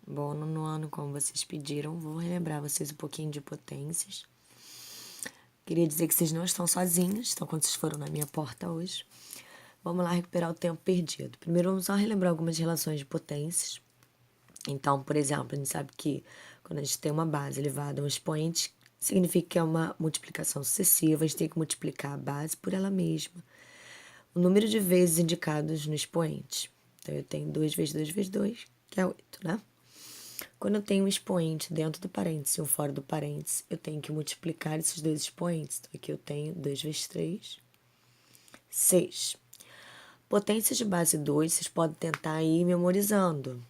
Bom, no ano, como vocês pediram, vou relembrar vocês um pouquinho de potências. Queria dizer que vocês não estão sozinhos, então quando vocês foram na minha porta hoje. Vamos lá recuperar o tempo perdido. Primeiro vamos só relembrar algumas relações de potências. Então, por exemplo, a gente sabe que quando a gente tem uma base elevada a um expoente, significa que é uma multiplicação sucessiva, a gente tem que multiplicar a base por ela mesma. O número de vezes indicados no expoente. Então, eu tenho 2 vezes 2 vezes 2, que é 8, né? Quando eu tenho um expoente dentro do parênteses e um fora do parênteses, eu tenho que multiplicar esses dois expoentes. Então, aqui eu tenho 2 vezes 3, 6. Potências de base 2, vocês podem tentar ir memorizando.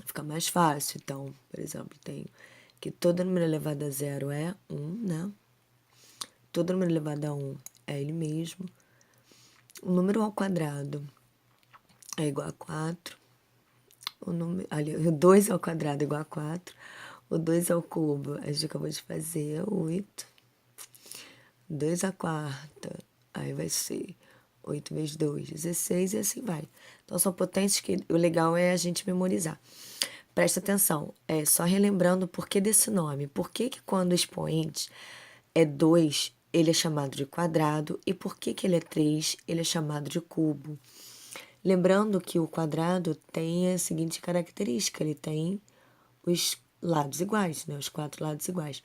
Fica mais fácil. Então, por exemplo, tenho que todo número elevado a zero é 1, né? Todo número elevado a 1 é ele mesmo. O número ao quadrado é igual a 4. O 2 ao quadrado é igual a 4. O 2 ao cubo, a gente acabou de fazer, 8. 2 à quarta, aí vai ser 8 vezes 2, 16 e assim vai. Então, são potências que o legal é a gente memorizar. Presta atenção, só relembrando o porquê desse nome. Por que que quando o expoente é 2, ele é chamado de quadrado, e por que que ele é 3, ele é chamado de cubo. Lembrando que o quadrado tem a seguinte característica, ele tem os lados iguais, né? Os 4 lados iguais.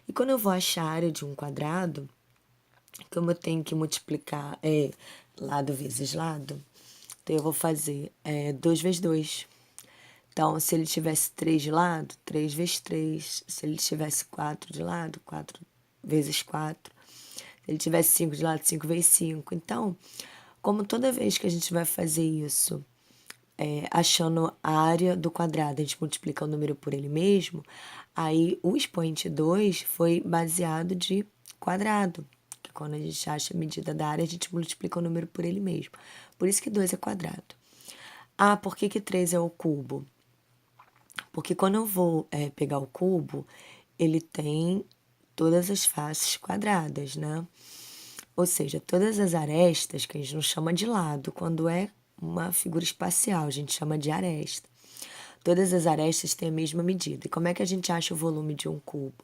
E quando eu vou achar a área de um quadrado, como eu tenho que multiplicar lado vezes lado, então eu vou fazer 2 vezes 2. Então, se ele tivesse 3 de lado, 3 vezes 3. Se ele tivesse 4 de lado, 4 vezes 4. Se ele tivesse 5 de lado, 5 vezes 5. Então, como toda vez que a gente vai fazer isso, achando a área do quadrado, a gente multiplica o número por ele mesmo, aí o expoente 2 foi baseado de quadrado, que quando a gente acha a medida da área, a gente multiplica o número por ele mesmo. Por isso que 2 é quadrado. Ah, por que que 3 é o cubo? Porque quando eu vou pegar o cubo, ele tem todas as faces quadradas, né? Ou seja, todas as arestas, que a gente não chama de lado, quando é uma figura espacial, a gente chama de aresta. Todas as arestas têm a mesma medida. E como é que a gente acha o volume de um cubo?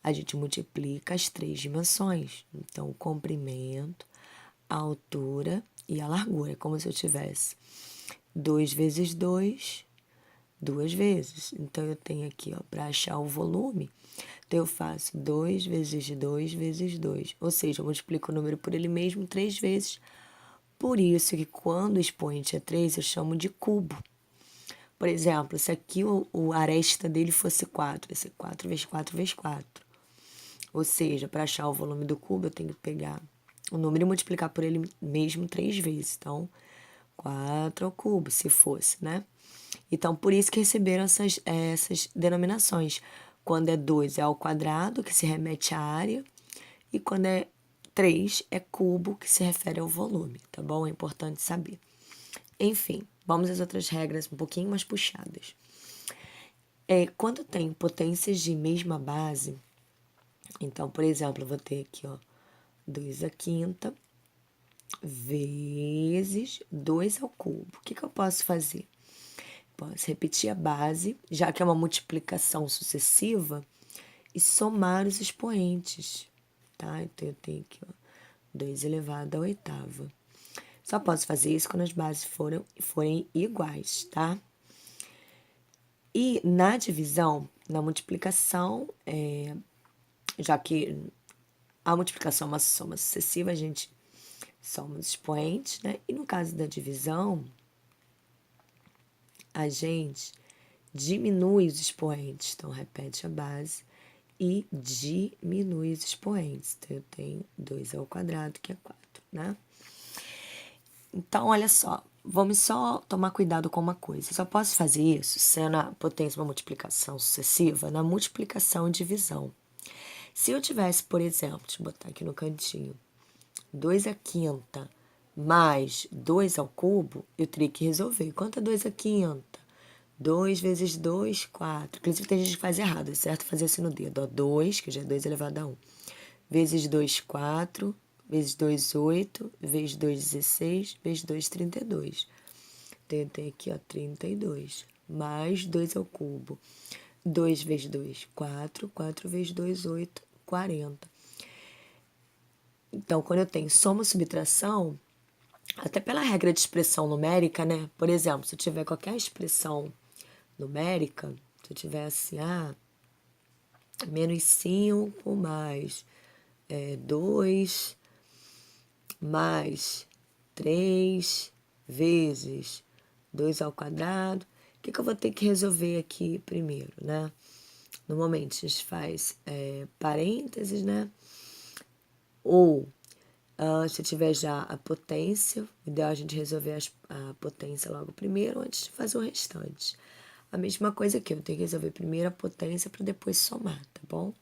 A gente multiplica as 3 dimensões. Então, o comprimento, a altura e a largura. É como se eu tivesse 2 vezes 2, 2 vezes. Então, eu tenho aqui, para achar o volume, então eu faço 2 vezes 2 vezes 2. Ou seja, eu multiplico o número por ele mesmo 3 vezes. Por isso que quando o expoente é 3, eu chamo de cubo. Por exemplo, se aqui o aresta dele fosse 4, ia ser 4 vezes 4 vezes 4. Ou seja, para achar o volume do cubo, eu tenho que pegar o número e multiplicar por ele mesmo 3 vezes. Então, 4 ao cubo, se fosse, né? Então, por isso que receberam essas denominações. Quando é 2 é ao quadrado, que se remete à área, e quando é 3 é cubo, que se refere ao volume, tá bom? É importante saber. Enfim, vamos às outras regras um pouquinho mais puxadas. Quando tem potências de mesma base, então, por exemplo, eu vou ter aqui, ó, 2 à quinta vezes 2 ao cubo. O que que eu posso fazer? Posso repetir a base, já que é uma multiplicação sucessiva, e somar os expoentes, tá? Então, eu tenho aqui, ó, 2 elevado à oitava. Só posso fazer isso quando as bases forem iguais, tá? E na divisão, na multiplicação, já que a multiplicação é uma soma sucessiva, a gente soma os expoentes, né? E no caso da divisão, a gente diminui os expoentes. Então, repete a base e diminui os expoentes. Então, eu tenho 2 ao quadrado, que é 4, né? Então, olha só, vamos só tomar cuidado com uma coisa. Eu só posso fazer isso sendo a potência uma multiplicação sucessiva na multiplicação e divisão. Se eu tivesse, por exemplo, deixa eu botar aqui no cantinho, 2 à quinta mais 2 ao cubo, eu teria que resolver. Quanto é 2 à quinta? 2 vezes 2, 4. Inclusive, tem gente que faz errado, é certo fazer assim no dedo. Ó, 2, que já é 2 elevado a 1, vezes 2, 4, vezes 2, 8, vezes 2, 16, vezes 2, 32. Tem aqui, ó, 32. Mais 2 ao cubo. 2 vezes 2, 4. 4 vezes 2, 8. 40. Então, quando eu tenho soma e subtração, até pela regra de expressão numérica, né? Por exemplo, se eu tiver qualquer expressão numérica, se eu tiver assim, menos 5 mais 2 mais 3 vezes 2 ao quadrado, o que eu vou ter que resolver aqui primeiro, né? Normalmente a gente faz parênteses, né? Ou se tiver já a potência, o ideal é a gente resolver a potência logo primeiro antes de fazer o restante. A mesma coisa aqui, eu tenho que resolver primeiro a potência para depois somar, tá bom?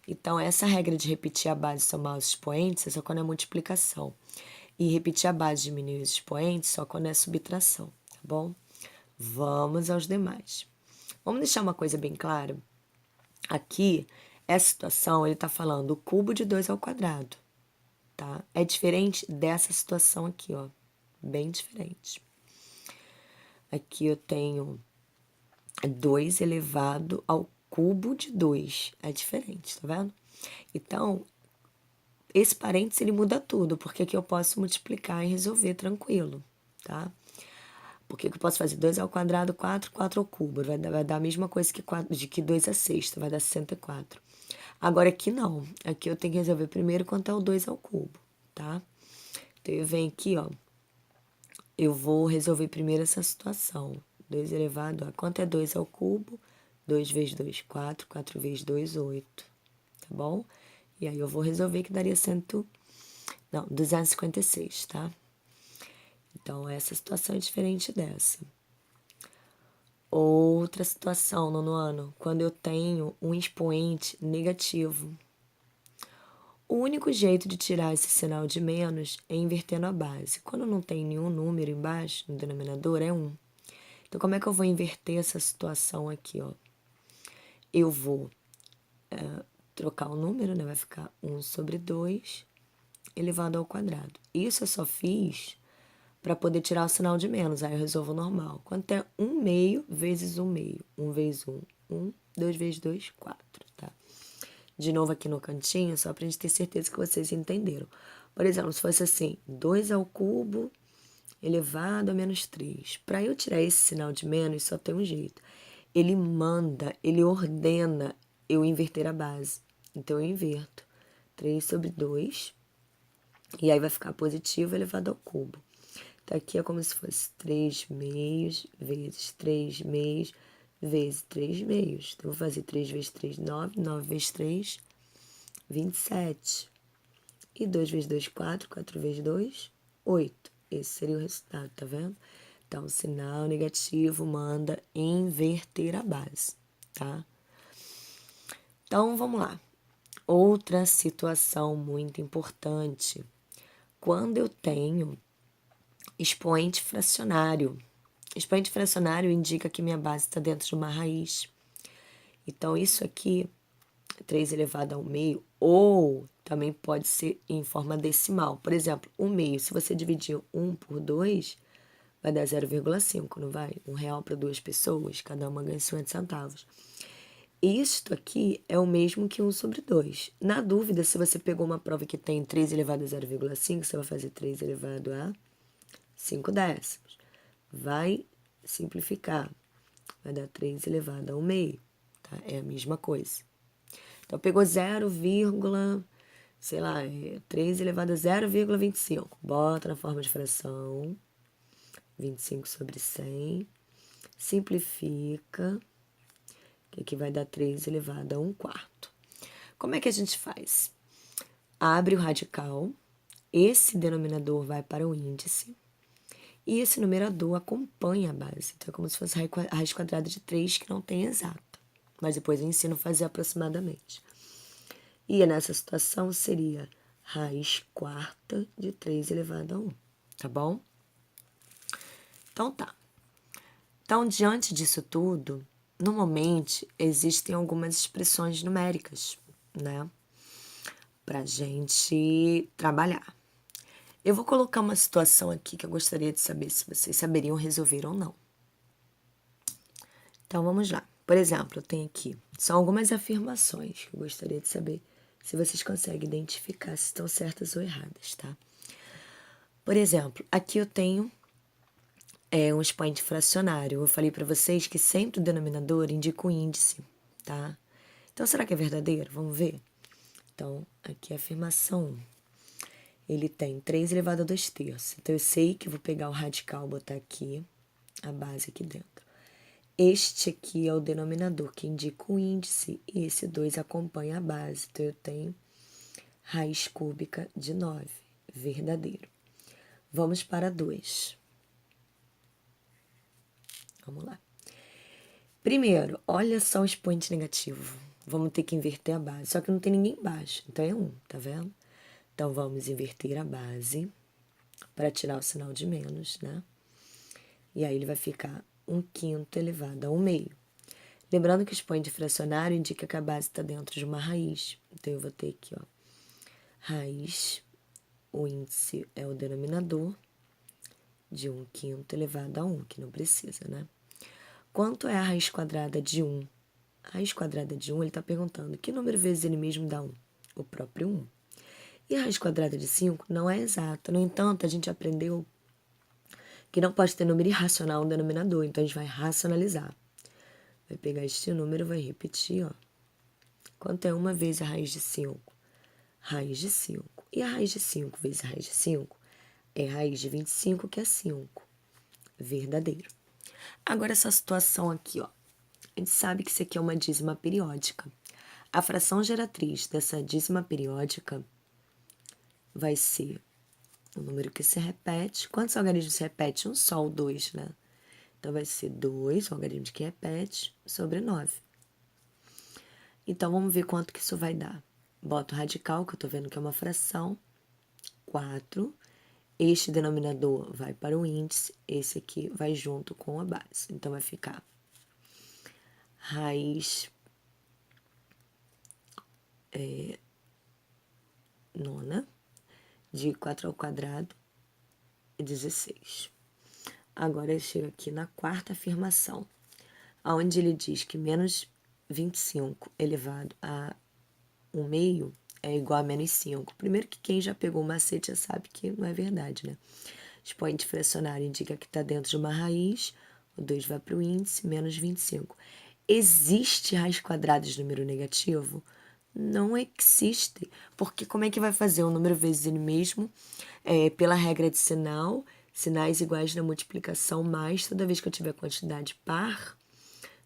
Então, essa regra de repetir a base e somar os expoentes é só quando é multiplicação. E repetir a base e diminuir os expoentes só quando é subtração, tá bom? Vamos aos demais. Vamos deixar uma coisa bem clara. Aqui, essa situação, ele está falando o cubo de 2 ao quadrado, tá? É diferente dessa situação aqui, ó. Bem diferente. Aqui eu tenho 2 elevado ao cubo de 2. É diferente, tá vendo? Então, esse parênteses ele muda tudo, porque aqui eu posso multiplicar e resolver tranquilo, tá? Porque eu posso fazer 2 ao quadrado, 4, 4 ao cubo. Vai dar a mesma coisa que 2 à sexta, vai dar 64. Agora aqui não. Aqui eu tenho que resolver primeiro quanto é o 2 ao cubo, tá? Então eu venho aqui, ó. Eu vou resolver primeiro essa situação. 2 elevado a quanto é 2 ao cubo? 2 vezes 2, 4. 4 vezes 2, 8. Tá bom? E aí eu vou resolver que daria 256, tá? Então, essa situação é diferente dessa. Outra situação, nono ano, quando eu tenho um expoente negativo. O único jeito de tirar esse sinal de menos é invertendo a base. Quando não tem nenhum número embaixo, no denominador, é 1. Então, como é que eu vou inverter essa situação aqui, ó? Eu vou trocar o número, né? Vai ficar 1 sobre 2 elevado ao quadrado. Isso eu só fiz para poder tirar o sinal de menos. Aí eu resolvo normal. Quanto é 1 meio vezes 1 meio? 1 vezes 1, 1. 2 vezes 2, 4, tá? De novo aqui no cantinho, só pra gente ter certeza que vocês entenderam. Por exemplo, se fosse assim, 2 ao cubo elevado a menos 3. Para eu tirar esse sinal de menos, só tem um jeito. Ele manda, ele ordena eu inverter a base. Então, eu inverto. 3 sobre 2. E aí vai ficar positivo elevado ao cubo. Então, aqui é como se fosse 3 meios vezes 3 meios vezes 3 meios. Então, eu vou fazer 3 vezes 3, 9. 9 vezes 3, 27. E 2 vezes 2, 4. 4 vezes 2, 8. Esse seria o resultado, tá vendo? Então, o sinal negativo manda inverter a base, tá? Então, vamos lá. Outra situação muito importante. Quando eu tenho expoente fracionário. Expoente fracionário indica que minha base está dentro de uma raiz. Então, isso aqui, 3 elevado ao meio, ou também pode ser em forma decimal. Por exemplo, 1 meio, se você dividir 1 por 2, vai dar 0,5, não vai? R$ 1 para 2 pessoas, cada uma ganha 50 centavos. Isto aqui é o mesmo que 1 sobre 2. Na dúvida, se você pegou uma prova que tem 3 elevado a 0,5, você vai fazer 3 elevado a 5 décimos. Vai simplificar. Vai dar 3 elevado ao meio. Tá? É a mesma coisa. Então, pegou 0, sei lá, 3 elevado a 0,25. Bota na forma de fração. 25 sobre 100. Simplifica. Que aqui vai dar 3 elevado a 1/4. Como é que a gente faz? Abre o radical. Esse denominador vai para o índice. E esse numerador acompanha a base. Então, é como se fosse a raiz quadrada de 3, que não tem exata. Mas depois eu ensino a fazer aproximadamente. E nessa situação seria raiz quarta de 3 elevado a 1. Tá bom? Então, tá. Então, diante disso tudo, normalmente existem algumas expressões numéricas, né? Pra gente trabalhar. Eu vou colocar uma situação aqui que eu gostaria de saber se vocês saberiam resolver ou não. Então, vamos lá. Por exemplo, eu tenho aqui, são algumas afirmações que eu gostaria de saber se vocês conseguem identificar se estão certas ou erradas, tá? Por exemplo, aqui eu tenho um expoente fracionário. Eu falei para vocês que sempre o denominador indica o índice, tá? Então, será que é verdadeiro? Vamos ver? Então, aqui é a afirmação 1. Ele tem 3 elevado a 2/3. Então, eu sei que eu vou pegar o radical, botar aqui, a base aqui dentro. Este aqui é o denominador que indica o índice e esse 2 acompanha a base. Então, eu tenho raiz cúbica de 9, verdadeiro. Vamos para 2. Vamos lá. Primeiro, olha só o expoente negativo. Vamos ter que inverter a base, só que não tem ninguém embaixo, então é 1, tá vendo? Então, vamos inverter a base para tirar o sinal de menos, né? E aí ele vai ficar 1/5 elevado a 1/2. Lembrando que o expoente fracionário indica que a base está dentro de uma raiz. Então, eu vou ter aqui, ó, raiz, o índice é o denominador, de 1/5 elevado a 1, que não precisa, né? Quanto é a raiz quadrada de 1? A raiz quadrada de 1, ele está perguntando que número vezes ele mesmo dá 1? O próprio 1. E a raiz quadrada de 5 não é exata. No entanto, a gente aprendeu que não pode ter número irracional no denominador, então a gente vai racionalizar. Vai pegar este número e vai repetir, ó. Quanto é 1 vezes a raiz de 5? Raiz de 5. E a raiz de 5 vezes a raiz de 5 é a raiz de 25, que é 5. Verdadeiro. Agora, essa situação aqui, ó. A gente sabe que isso aqui é uma dízima periódica. A fração geratriz dessa dízima periódica vai ser o número que se repete. Quantos algarismos se repete? Um só, o 2, né? Então, vai ser 2, o algarismo que repete, sobre 9. Então, vamos ver quanto que isso vai dar. Boto o radical, que eu tô vendo que é uma fração, 4. Este denominador vai para o índice, esse aqui vai junto com a base. Então, vai ficar raiz nona de 4 ao quadrado é 16. Agora, eu chego aqui na quarta afirmação, onde ele diz que menos 25 elevado a 1/2 é igual a menos 5. Primeiro que quem já pegou o macete já sabe que não é verdade, né? Expoente fracionário indica que está dentro de uma raiz, o 2 vai para o índice, menos 25. Existe raiz quadrada de número negativo? Não existe, porque como é que vai fazer o número vezes ele mesmo? Pela regra de sinal, sinais iguais na multiplicação, mais toda vez que eu tiver quantidade par,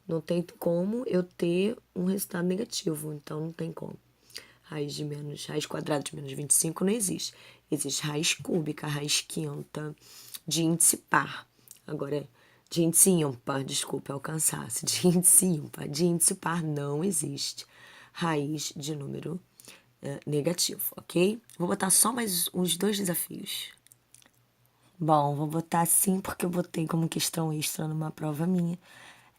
não tem como eu ter um resultado negativo, então não tem como. Raiz quadrada de menos 25 não existe. Existe raiz cúbica, raiz quinta, de índice par. Agora, de índice ímpar, desculpa, é o cansaço. De índice ímpar, de índice par não existe raiz de número negativo, ok? Vou botar só mais uns 2 desafios. Bom, vou botar assim porque eu botei como questão extra numa prova minha.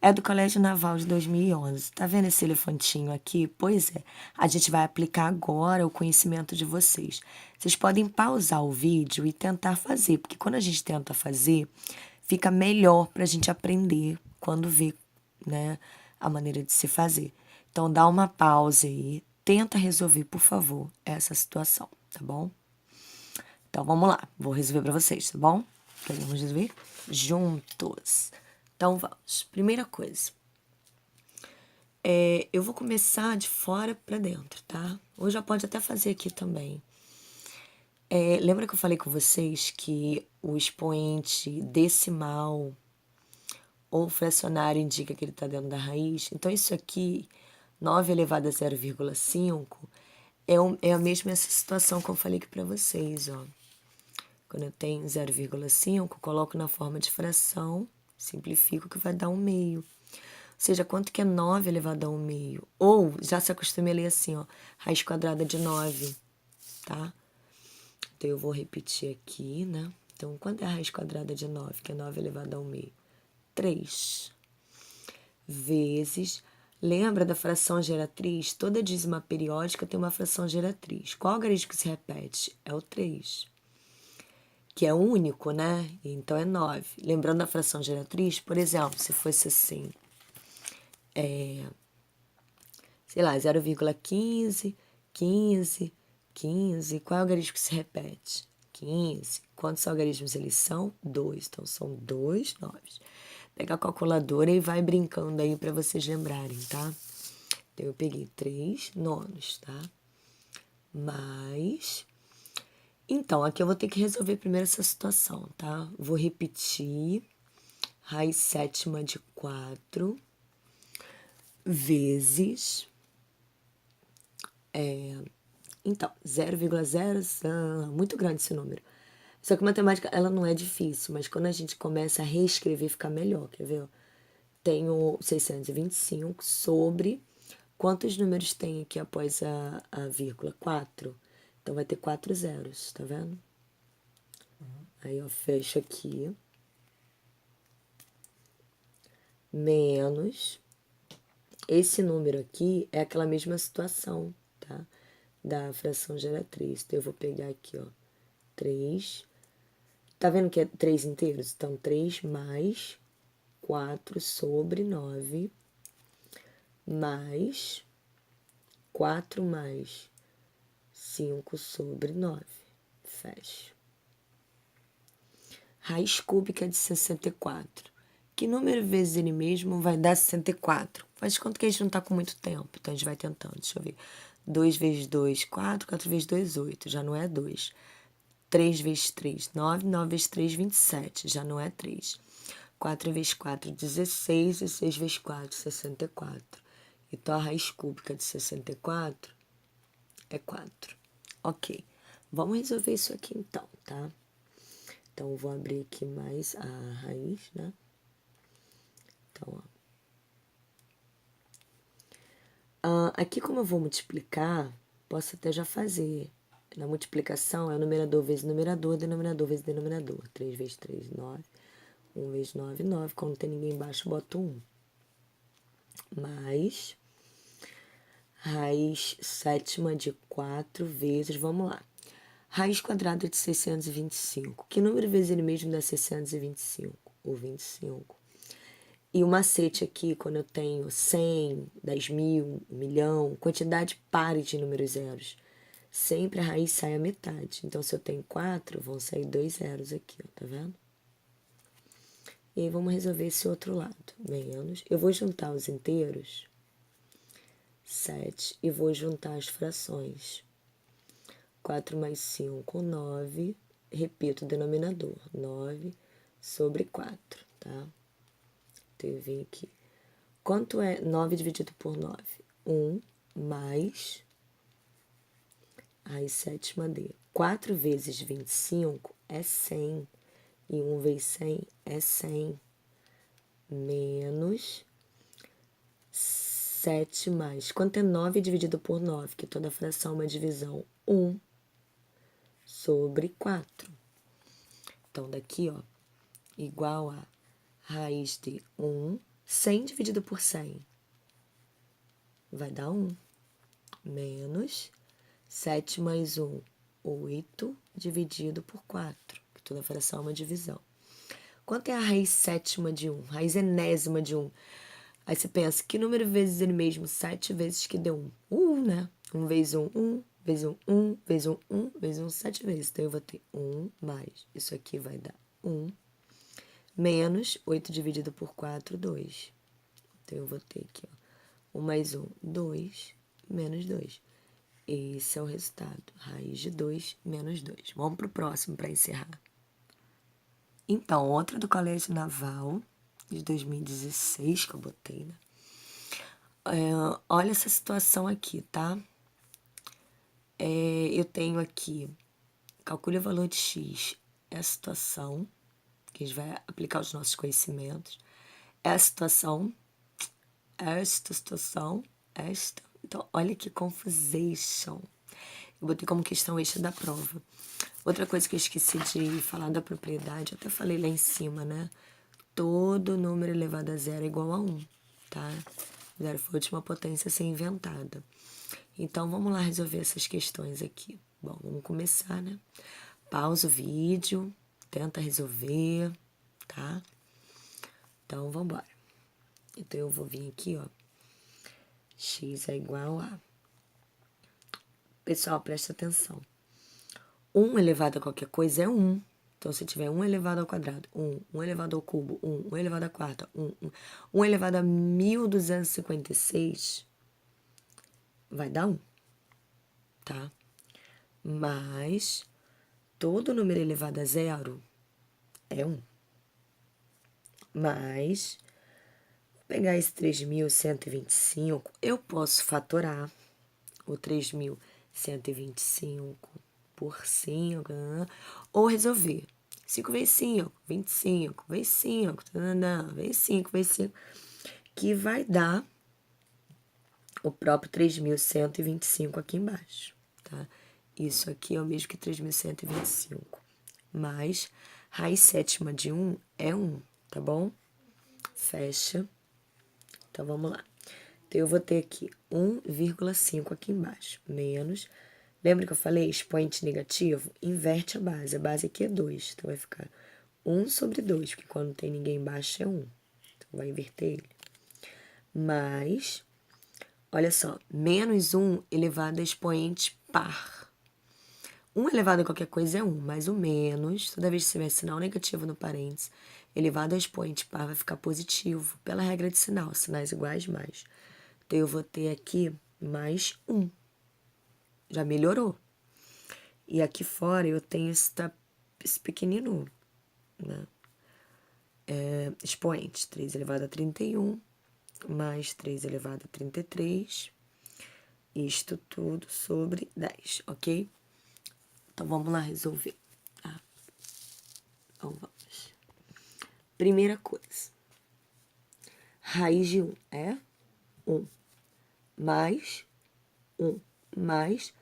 É do Colégio Naval de 2011. Tá vendo esse elefantinho aqui? Pois é, a gente vai aplicar agora o conhecimento de vocês. Vocês podem pausar o vídeo e tentar fazer, porque quando a gente tenta fazer, fica melhor para a gente aprender quando vê, né, a maneira de se fazer. Então, dá uma pausa aí, tenta resolver, por favor, essa situação, tá bom? Então, vamos lá. Vou resolver para vocês, tá bom? Vamos resolver juntos. Então, vamos. Primeira coisa. Eu vou começar de fora para dentro, tá? Ou já pode até fazer aqui também. Lembra que eu falei com vocês que o expoente decimal ou fracionário indica que ele está dentro da raiz? Então, isso aqui, 9 elevado a 0,5, é a mesma essa situação que eu falei aqui para vocês, ó. Quando eu tenho 0,5, coloco na forma de fração, simplifico, que vai dar 1/2. Ou seja, quanto que é 9 elevado a 1/2? Ou, já se acostume a ler assim, ó, raiz quadrada de 9, tá? Então, eu vou repetir aqui, né? Então, quanto é a raiz quadrada de 9, que é 9 elevado a 1/2? 3 vezes... Lembra da fração geratriz? Toda dízima periódica tem uma fração geratriz. Qual algarismo que se repete? É o 3. que é único, né? Então é 9. Lembrando a fração geratriz, por exemplo, se fosse assim, sei lá, 0,15, 15, 15. Qual é o algarismo que se repete? 15. Quantos algarismos eles são? 2. Então são 2 noves. Pega a calculadora e vai brincando aí para vocês lembrarem, tá? Então eu peguei 3 nonos, tá? Mais. Então, aqui eu vou ter que resolver primeiro essa situação, tá? Vou repetir. Raiz sétima de 4 vezes. Então, 0,0, muito grande esse número. Só que matemática, ela não é difícil, mas quando a gente começa a reescrever, fica melhor, quer ver? Tenho 625 sobre... Quantos números tem aqui após a vírgula? 4. Então, vai ter 4 zeros, tá vendo? Aí, eu fecho aqui. Menos... Esse número aqui é aquela mesma situação, tá? Da fração geratriz. Então, eu vou pegar aqui, ó, 3. Tá vendo que é 3 inteiros? Então, 3 mais 4 sobre 9 mais 4 mais 5 sobre 9. Fecho. Raiz cúbica de 64. Que número vezes ele mesmo vai dar 64? Faz conta que a gente não tá com muito tempo, então a gente vai tentando. Deixa eu ver. 2 vezes 2, 4. 4 vezes 2, 8. Já não é 2. 3 vezes 3, 9. 9 vezes 3, 27. Já não é 3. 4 vezes 4, 16. 16 vezes 4, 64. Então, a raiz cúbica de 64 é 4. Ok. Vamos resolver isso aqui então, tá? Então, eu vou abrir aqui mais a raiz, né? Então, ó. Aqui, como eu vou multiplicar, posso até já fazer. Na multiplicação, é o numerador vezes numerador, denominador vezes denominador. 3 vezes 3, 9. 1 vezes 9, 9. Quando não tem ninguém embaixo, boto 1. Mais raiz sétima de 4 vezes, vamos lá. Raiz quadrada de 625. Que número vezes ele mesmo dá 625? O 25. E o macete aqui, quando eu tenho 100, 10 mil, 1 milhão, quantidade pare de números zeros. Sempre a raiz sai a metade. Então, se eu tenho 4, vão sair 2 zeros aqui, ó, tá vendo? E aí, vamos resolver esse outro lado. Menos. Eu vou juntar os inteiros, 7, e vou juntar as frações. 4 mais 5, 9. Repito o denominador. 9 sobre 4, tá? Então, eu vim aqui. Quanto é 9 dividido por 9? 1 mais raiz sétima de 4 vezes 25 é 100. E 1 vezes 100 é 100. Menos 7 mais. Quanto é 9 dividido por 9? Que toda fração é uma divisão. 1 sobre 4. Então, daqui, ó, igual a raiz de 1. 100 dividido por 100 vai dar 1. Menos 7 mais 1, 8, dividido por 4. Que toda fração é uma divisão. Quanto é a raiz sétima de 1? Raiz enésima de 1. Aí você pensa, que número vezes ele mesmo? 7 vezes que deu 1. 1, né? 1 vezes 1, 1. Vezes 1, 1. Vezes 1, 1. Vezes 1, 7 vezes. Então, eu vou ter 1 mais. Isso aqui vai dar 1. Menos 8 dividido por 4, 2. Então, eu vou ter aqui, ó. 1 mais 1, 2. Menos 2. Esse é o resultado. Raiz de 2 menos 2. Vamos para o próximo para encerrar. Então, outra do Colégio Naval, de 2016, que eu botei, né? Olha essa situação aqui, tá? Eu tenho aqui, calcule o valor de x. É a situação, que a gente vai aplicar os nossos conhecimentos. É a situação, esta situação, esta. Então, olha que confusation. Eu botei como questão extra da prova. Outra coisa que eu esqueci de falar da propriedade, eu até falei lá em cima, né? Todo número elevado a zero é igual a 1, tá? Zero foi a última potência a ser inventada. Então, vamos lá resolver essas questões aqui. Bom, vamos começar, né? Pausa o vídeo, tenta resolver, tá? Então, vamos embora. Então, eu vou vir aqui, ó. X é igual a... Pessoal, presta atenção. 1 elevado a qualquer coisa é 1. Então, se tiver 1 elevado ao quadrado, 1. 1 elevado ao cubo, 1. 1 elevado à quarta, 1. 1 elevado a 1256 vai dar 1, tá? Mas todo número elevado a zero é 1. Mas, vou pegar esse 3.125, eu posso fatorar o 3.125 por 5, ou resolver. 5 vezes 5, 25, vezes 5, vezes 5, vezes 5, que vai dar o próprio 3.125 aqui embaixo, tá? Isso aqui é o mesmo que 3.125, mais raiz sétima de 1 é 1, tá bom? Fecha. Então, vamos lá. Então, eu vou ter aqui 1,5 aqui embaixo, menos... Lembra que eu falei expoente negativo? Inverte a base. A base aqui é 2. Então, vai ficar 1 sobre 2, porque quando não tem ninguém embaixo é 1. Então, vai inverter ele. Mais, olha só, menos 1 elevado a expoente par. 1 elevado a qualquer coisa é 1, mas o menos, toda vez que você tiver sinal negativo no parênteses, elevado a expoente par vai ficar positivo, pela regra de sinal, sinais iguais mais. Então, eu vou ter aqui mais 1. Já melhorou. E aqui fora eu tenho esse pequenino, né? Expoente, 3 elevado a 31, mais 3 elevado a 33, isto tudo sobre 10, ok? Então, vamos lá resolver, tá? Então, vamos. Primeira coisa, raiz de 1 é 1, mais 1, mais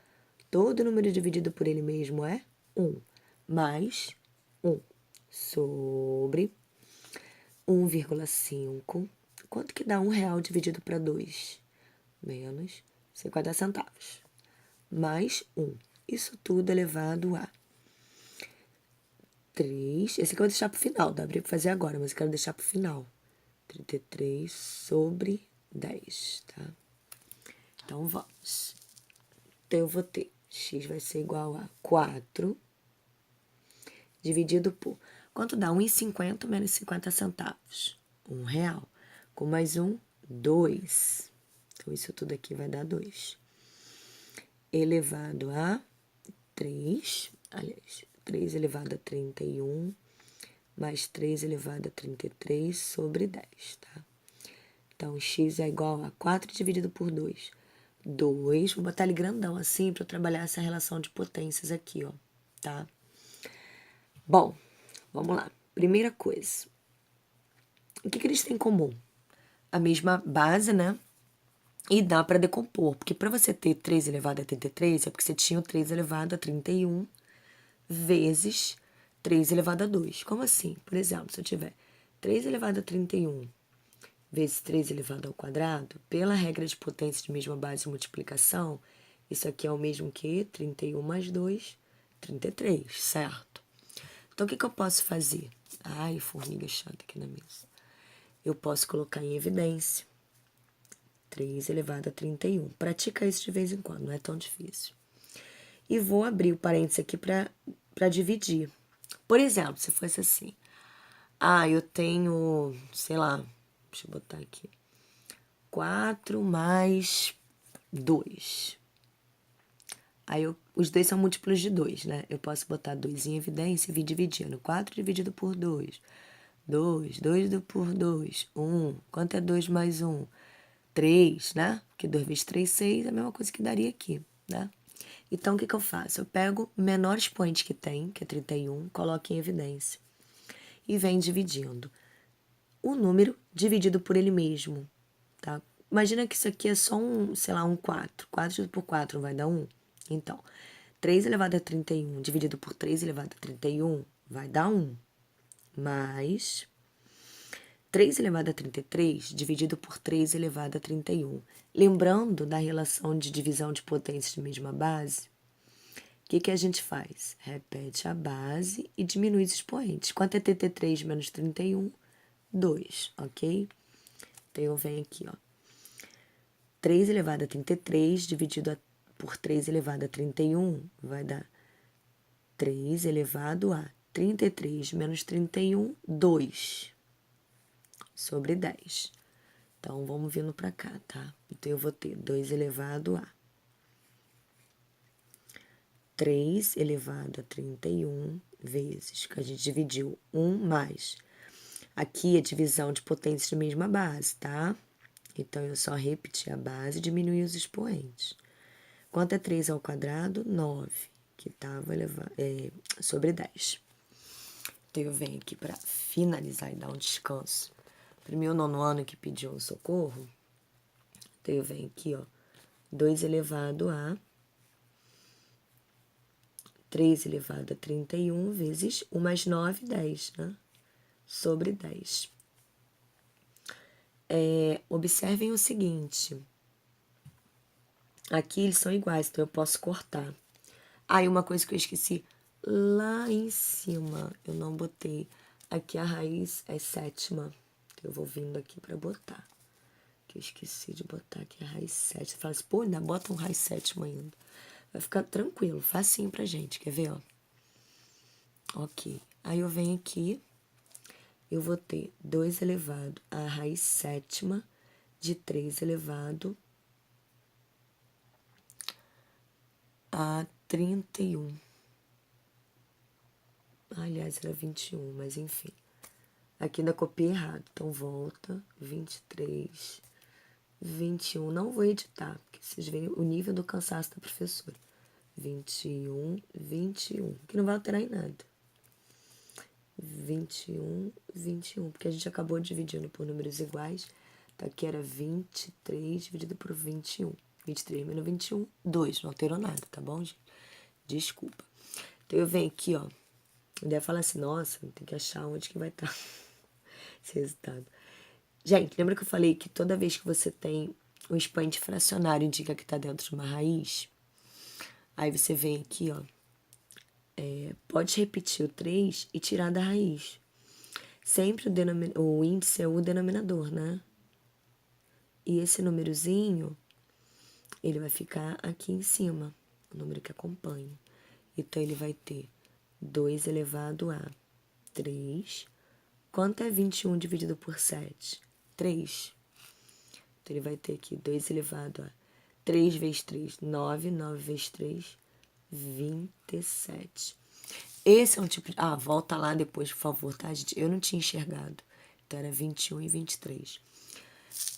todo número dividido por ele mesmo é 1, mais 1, sobre 1,5. Quanto que dá R$1 dividido para 2? Menos 50 centavos. Mais 1. Isso tudo elevado a 3. Esse aqui eu vou deixar para o final. Dá para fazer agora, mas eu quero deixar para o final. 33 sobre 10, tá? Então, vamos. Então, eu vou ter x vai ser igual a 4 dividido por... Quanto dá? 1,50 menos 50 centavos. R$1. Com mais 1, 2. Então, isso tudo aqui vai dar 2. Elevado a 3. Aliás, 3 elevado a 31. Mais 3 elevado a 33 sobre 10, tá? Então, x é igual a 4 dividido por 2. 2. Vou botar ele grandão assim para eu trabalhar essa relação de potências aqui, ó, tá? Bom, vamos lá. Primeira coisa. O que eles têm em comum? A mesma base, né? E dá para decompor, porque para você ter 3 elevado a 33, é porque você tinha o 3 elevado a 31 vezes 3 elevado a 2. Como assim? Por exemplo, se eu tiver 3 elevado a 31 vezes 3 elevado ao quadrado, pela regra de potência de mesma base de multiplicação, isso aqui é o mesmo que 31 mais 2, 33, certo? Então, o que eu posso fazer? Ai, formiga chata aqui na mesa. Eu posso colocar em evidência 3 elevado a 31. Pratica isso de vez em quando, não é tão difícil. E vou abrir o parênteses aqui para dividir. Por exemplo, se fosse assim. Eu tenho, sei lá, deixa eu botar aqui. 4 mais 2. Aí, os dois são múltiplos de 2, né? Eu posso botar 2 em evidência e vir dividindo. 4 dividido por 2. 2 por 2. 1. Quanto é 2 mais 1? 3, né? Porque 2 vezes 3, 6, é a mesma coisa que daria aqui, né? Então, o que eu faço? Eu pego o menor expoente que tem, que é 31, coloco em evidência. E venho dividindo. O número dividido por ele mesmo, tá? Imagina que isso aqui é só sei lá, um 4. 4 dividido por 4 vai dar 1. Então, 3 elevado a 31 dividido por 3 elevado a 31 vai dar 1. Mais 3 elevado a 33 dividido por 3 elevado a 31. Lembrando da relação de divisão de potências de mesma base, que a gente faz? Repete a base e diminui os expoentes. Quanto é 33 menos 31? 2, ok? Então, eu venho aqui, ó. 3 elevado a 33 dividido por 3 elevado a 31 vai dar 3 elevado a 33 menos 31, 2 sobre 10. Então, vamos vindo para cá, tá? Então, eu vou ter 2 elevado a 3 elevado a 31 vezes, que a gente dividiu 1 mais. Aqui é divisão de potências de mesma base, tá? Então, eu só repeti a base e diminuí os expoentes. Quanto é 3 ao quadrado? 9, que estava sobre 10. Então, eu venho aqui para finalizar e dar um descanso. Para o meu 9º ano que pediu um socorro, então, eu venho aqui, ó, 2 elevado a 3 elevado a 31 vezes 1 mais 9, 10, né? Sobre 10. Observem o seguinte. Aqui eles são iguais, então eu posso cortar. E uma coisa que eu esqueci. Lá em cima, eu não botei. Aqui a raiz é 7ª. Eu vou vindo aqui para botar. Que eu esqueci de botar aqui a raiz 7. Você fala assim, pô, ainda bota um raiz 7ª ainda. Vai ficar tranquilo, facinho pra gente. Quer ver, ó? Ok. Aí eu venho aqui. Eu vou ter 2 elevado a raiz 7ª de 3 elevado a 31. Aliás, era 21, mas enfim. Aqui ainda copiei errado. Então, volta. 23, 21. Não vou editar, porque vocês veem o nível do cansaço da professora. 21, 21. Que não vai alterar em nada. 21, 21. Porque a gente acabou dividindo por números iguais. Então, aqui era 23 dividido por 21. 23 menos 21, 2. Não alterou nada, tá bom, gente? Desculpa. Então, eu venho aqui, ó. Eu deve falar assim, nossa, tem que achar onde que vai estar esse resultado. Gente, lembra que eu falei que toda vez que você tem um expoente fracionário, indica que está dentro de uma raiz? Aí você vem aqui, ó. Pode repetir o 3 e tirar da raiz. Sempre o índice é o denominador, né? E esse númerozinho, ele vai ficar aqui em cima, o número que acompanha. Então, ele vai ter 2 elevado a 3. Quanto é 21 dividido por 7? 3. Então, ele vai ter aqui 2 elevado a 3 vezes 3, 9. 9 vezes 3, 27. Esse é um tipo de... volta lá depois, por favor, tá, gente? Eu não tinha enxergado. Então, era 21 e 23.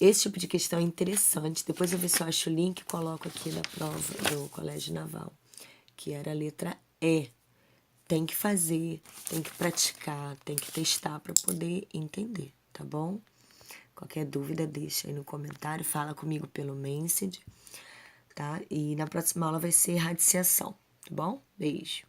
Esse tipo de questão é interessante. Depois eu ver se eu acho o link e coloco aqui na prova do Colégio Naval, que era a letra E. Tem que fazer, tem que praticar, tem que testar para poder entender, tá bom? Qualquer dúvida, deixa aí no comentário, fala comigo pelo Message, tá? E na próxima aula vai ser radiciação, tá bom? Beijo!